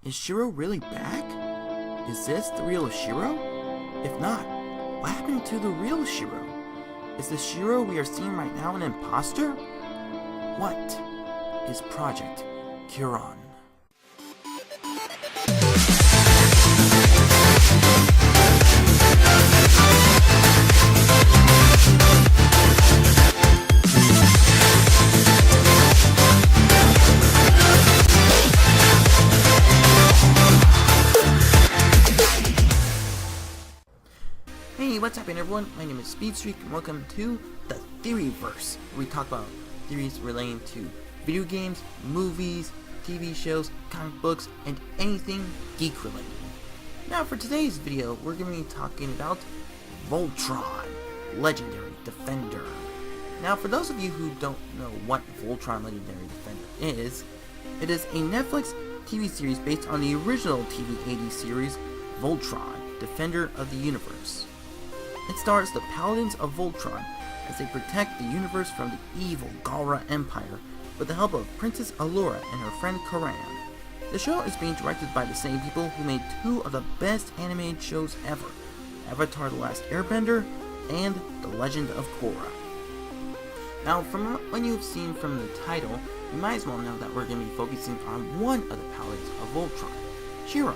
Is Shiro really back? Is this the real Shiro? If not, what happened to the real Shiro? Is the Shiro we are seeing right now an imposter? What is Project Chiron? Hey, what's happening everyone? My name is Speedstreak and welcome to the Theoryverse, where we talk about theories relating to video games, movies, TV shows, comic books, and anything geek related. Now for today's video, we're going to be talking about Voltron Legendary Defender. Now for those of you who don't know what Voltron Legendary Defender is, it is a Netflix TV series based on the original TV 80s series Voltron, Defender of the Universe. It stars the Paladins of Voltron as they protect the universe from the evil Galra Empire with the help of Princess Allura and her friend Karan. The show is being directed by the same people who made two of the best animated shows ever, Avatar: The Last Airbender and The Legend of Korra. Now, from what you've seen from the title, you might as well know that we're going to be focusing on one of the Paladins of Voltron, Shiro.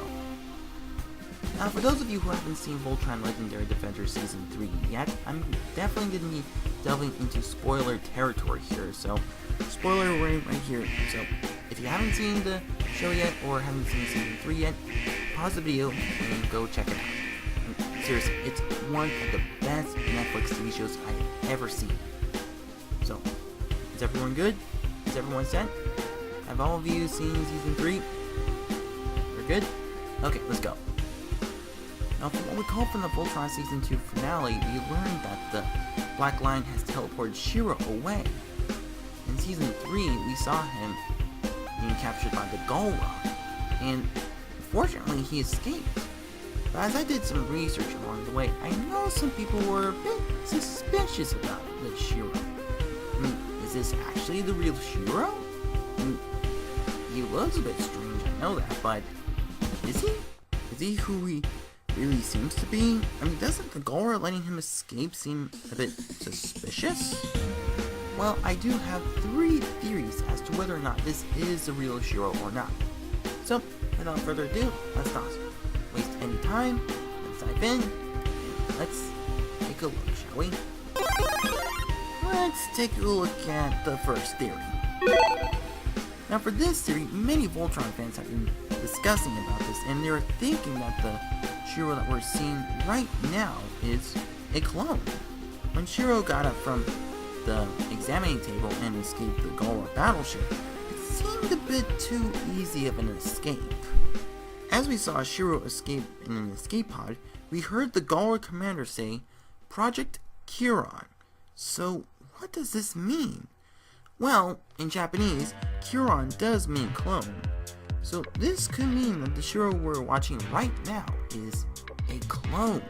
Now, for those of you who haven't seen Voltron Legendary Defender Season 3 yet, I'm definitely going to be delving into spoiler territory here, so spoiler warning right here. So, if you haven't seen the show yet, or haven't seen Season 3 yet, pause the video and go check it out. And seriously, it's one of the best Netflix TV shows I've ever seen. So, is everyone good? Is everyone set? Have all of you seen Season 3? We're good? Okay, let's go. Now, from what we call from the Voltron Season 2 finale, we learned that the Black Line has teleported Shiro away. In Season 3, we saw him being captured by the Galra, and fortunately he escaped. But as I did some research along the way, I know some people were a bit suspicious about the Shiro. I mean, is this actually the real Shiro? I mean, he looks a bit strange, I know that, but is he? Is he who he really seems to be? I mean, doesn't the Galra letting him escape seem a bit suspicious? Well, I do have 3 theories as to whether or not this is the real Shiro or not. So, without further ado, let's not waste any time. Let's dive in, and let's take a look, shall we? Let's take a look at the first theory. Now for this theory, many Voltron fans have been discussing about this, and they're thinking that the Shiro that we're seeing right now is a clone. When Shiro got up from the examining table and escaped the Galra battleship, it seemed a bit too easy of an escape. As we saw Shiro escape in an escape pod, we heard the Galra commander say, Project Chiron. So what does this mean? Well, in Japanese, Chiron does mean clone. So this could mean that the Shiro we're watching right now is a clone.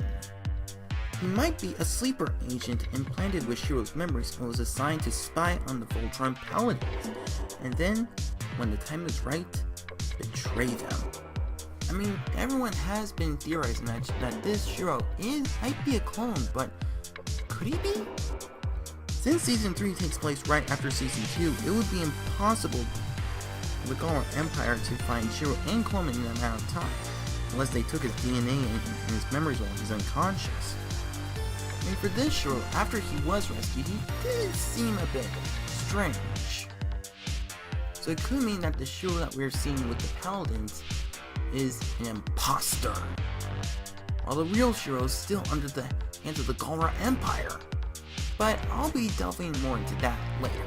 He might be a sleeper agent implanted with Shiro's memories and was assigned to spy on the Voltron Paladins, and then, when the time is right, betray them. I mean, everyone has been theorizing that this Shiro might be a clone, but could he be? Since Season 3 takes place right after Season 2, it would be impossible for the Galra Empire to find Shiro and clone him in that amount of time, unless they took his DNA and his memories while he's unconscious. I mean, for this Shiro, after he was rescued, he did seem a bit strange. So it could mean that the Shiro that we're seeing with the Paladins is an imposter, while the real Shiro is still under the hands of the Galra Empire. But I'll be delving more into that later.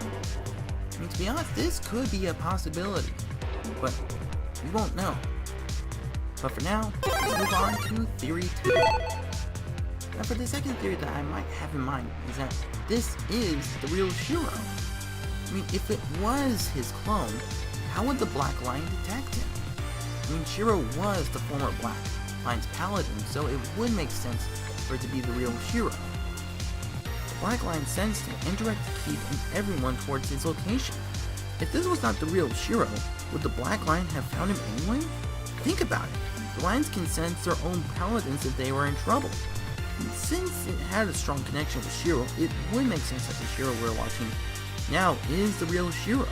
I mean, to be honest, this could be a possibility, but we won't know. But for now, let's move on to Theory 2. Now for the second theory that I might have in mind is that this is the real Shiro. I mean, if it was his clone, how would the Black Line detect him? I mean, Shiro was the former Black Line's paladin, so it would make sense for it to be the real Shiro. Black Line sensed him and directed Keith and everyone towards his location. If this was not the real Shiro, would the Black Line have found him anyway? Think about it. The Lions can sense their own paladins if they were in trouble. And since it had a strong connection with Shiro, it would make sense that the Shiro we're watching now is the real Shiro.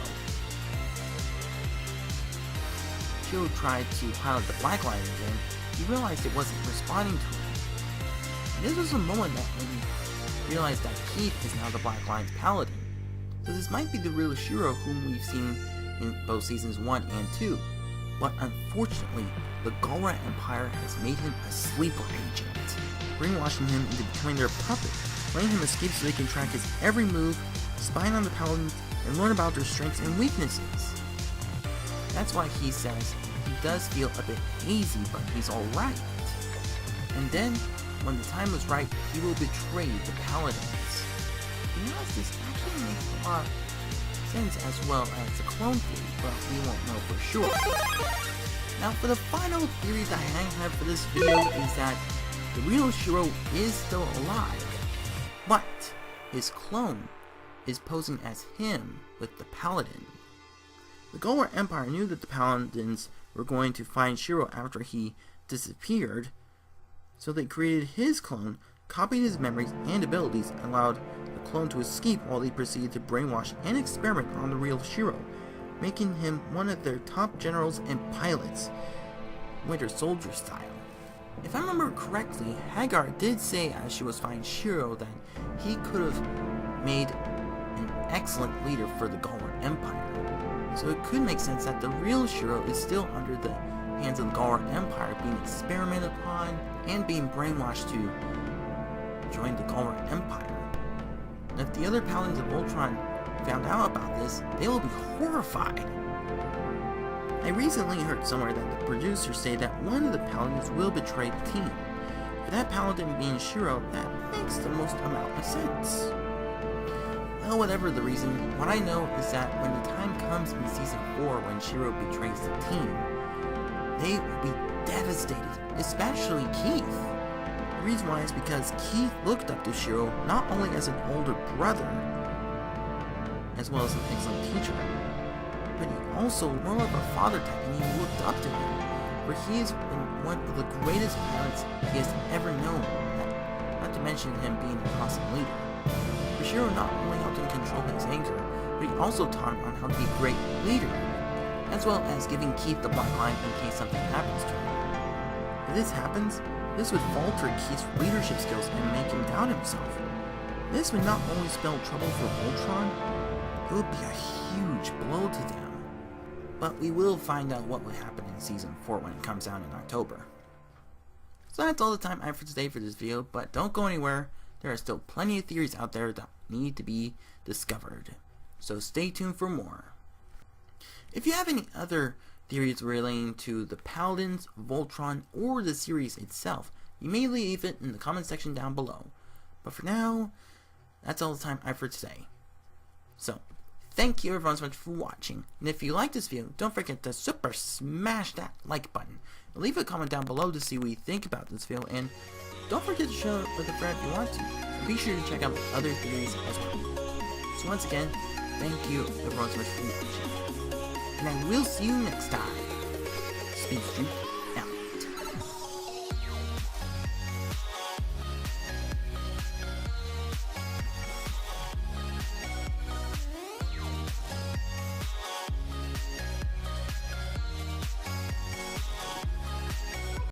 Shiro tried to pilot the Black Lion again. He realized it wasn't responding to him. This was a moment that when he realized that Keith is now the Black Lion's paladin. So this might be the real Shiro whom we've seen in both seasons 1 and 2. But unfortunately, the Galra Empire has made him a sleeper agent, brainwashing him into becoming their puppet, letting him escape so they can track his every move, spying on the paladins, and learn about their strengths and weaknesses. That's why he says he does feel a bit hazy, but he's alright. And then, when the time was right, he will betray the paladins. You notice this actually makes a lot of sense as well as the clone theory, but we won't know for sure. Now for the final theory that I have for this video is that the real Shiro is still alive, but his clone is posing as him with the paladin. The Galra Empire knew that the paladins were going to find Shiro after he disappeared, so they created his clone, copied his memories and abilities, and allowed the clone to escape while they proceeded to brainwash and experiment on the real Shiro, making him one of their top generals and pilots, Winter Soldier style. If I remember correctly, Hagar did say as she was fighting Shiro that he could have made an excellent leader for the Galra Empire. So it could make sense that the real Shiro is still under the hands of the Galra Empire, being experimented upon and being brainwashed to join the Galra Empire. And if the other paladins of Voltron found out about this, they will be horrified. I recently heard somewhere that the producers say that one of the paladins will betray the team. For that paladin being Shiro, that makes the most amount of sense. Well, whatever the reason, what I know is that when the time comes in Season 4 when Shiro betrays the team, they will be devastated, especially Keith. The reason why is because Keith looked up to Shiro not only as an older brother, as well as an excellent teacher, but he also more of a father type, and he looked up to him, for he is one of the greatest pilots he has ever known, not to mention him being an awesome leader. For Shiro not only helped him control his anger, but he also taught him on how to be a great leader, as well as giving Keith the Black Line in case something happens to him. If this happens, this would falter Keith's leadership skills and make him doubt himself. This would not only spell trouble for Voltron, it would be a huge blow to them. But we will find out what will happen in Season 4 when it comes out in October. So that's all the time I have for today for this video, but don't go anywhere. There are still plenty of theories out there that need to be discovered. So stay tuned for more. If you have any other theories relating to the Paladins, Voltron, or the series itself, you may leave it in the comment section down below. But for now, that's all the time I have for today. So, thank you everyone so much for watching, and if you like this video, don't forget to super smash that like button. And leave a comment down below to see what you think about this video, and don't forget to share it with a friend if you want to. And be sure to check out other theories as well. So once again, thank you everyone so much for watching, and I will see you next time. Speedstreak.